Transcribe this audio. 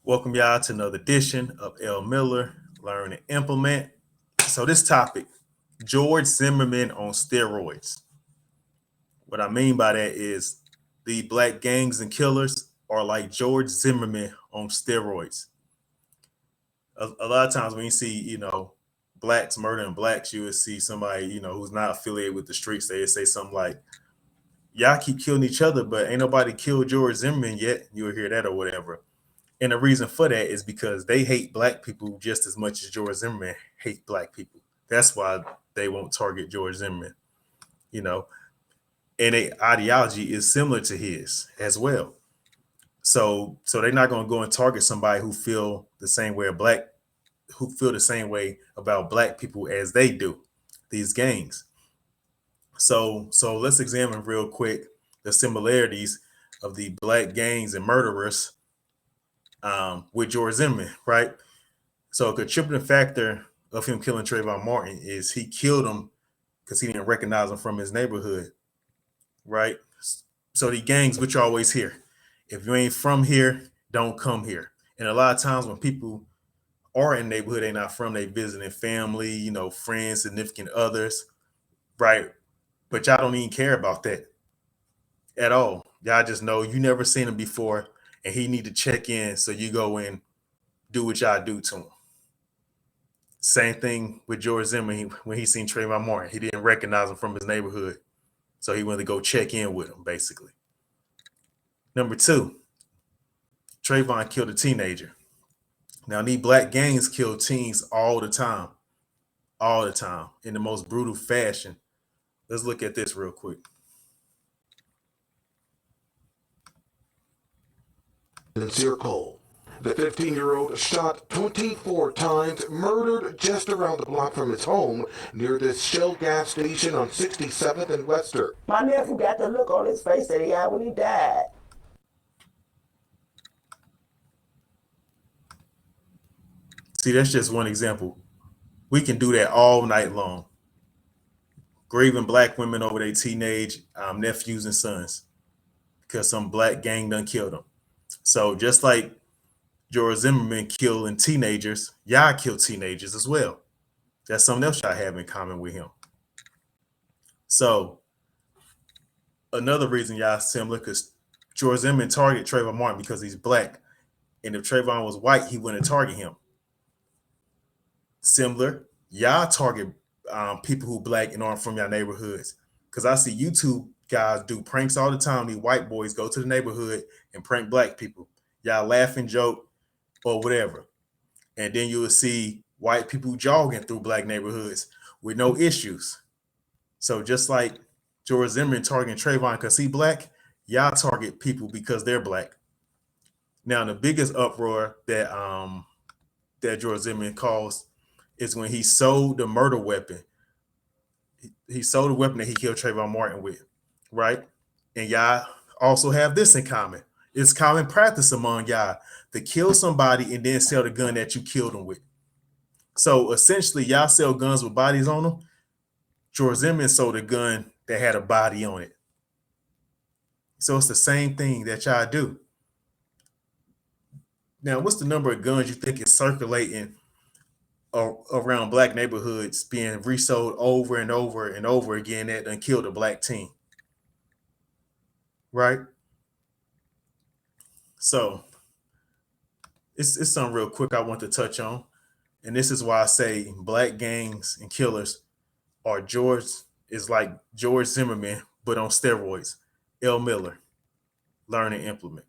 Welcome y'all to another edition of L. Miller Learn and Implement. So this topic, George Zimmerman on steroids. What I mean by that is the black gangs and killers are like George Zimmerman on steroids. A lot of times when you see, blacks murdering blacks, you would see somebody, who's not affiliated with the streets. They would say something like, y'all keep killing each other, but ain't nobody killed George Zimmerman yet. You'll hear that or whatever. And the reason for that is because they hate black people just as much as George Zimmerman hate black people. That's why they won't target George Zimmerman, you know, and their ideology is similar to his as well. So they're not going to go and target somebody who feel the same way who feel the same way about black people as they do, these gangs. So let's examine real quick the similarities of the black gangs and murderers with George Zimmerman, right? So a contributing factor of him killing Trayvon Martin is he killed him because he didn't recognize him from his neighborhood, right? So the gangs, which you always hear, if you ain't from here, don't come here. And a lot of times when people are in the neighborhood, they're not from, they visiting family, friends, significant others, right? But y'all don't even care about that at all. Y'all just know you never seen him before and he need to check in. So you go and do what y'all do to him. Same thing with George Zimmerman. When he seen Trayvon Martin, he didn't recognize him from his neighborhood. So he went to go check in with him, basically. Number two, Trayvon killed a teenager. Now, these black gangs kill teens all the time, in the most brutal fashion. Let's look at this real quick. Sincere Cole. The 15-year-old shot 24 times, murdered just around the block from his home near this Shell gas station on 67th and Western. My nephew got the look on his face that he had when he died. See, that's just one example. We can do that all night long. Grieving black women over their teenage nephews and sons because some black gang done killed them. So just like George Zimmerman killing teenagers, y'all kill teenagers as well. That's something else y'all have in common with him. So another reason y'all similar, because George Zimmerman targeted Trayvon Martin because he's black. And if Trayvon was white, he wouldn't target him. Similar, y'all target people who black and aren't from your neighborhoods. Because I see YouTube guys do pranks all the time. These white boys go to the neighborhood and prank black people. Y'all laugh and joke or whatever. And then you will see white people jogging through black neighborhoods with no issues. So just like George Zimmerman targeting Trayvon because he black, y'all target people because they're black. Now, the biggest uproar that George Zimmerman caused is when he sold the murder weapon. He sold the weapon that he killed Trayvon Martin with, right? And y'all also have this in common. It's common practice among y'all to kill somebody and then sell the gun that you killed them with. So essentially, y'all sell guns with bodies on them. George Zimmerman sold a gun that had a body on it. So it's the same thing that y'all do. Now, what's the number of guns you think is circulating around black neighborhoods being resold over and over and over again that done killed a black teen? Right? So it's something real quick I want to touch on. And this is why I say black gangs and killers is like George Zimmerman, but on steroids. L. Miller, learn and implement.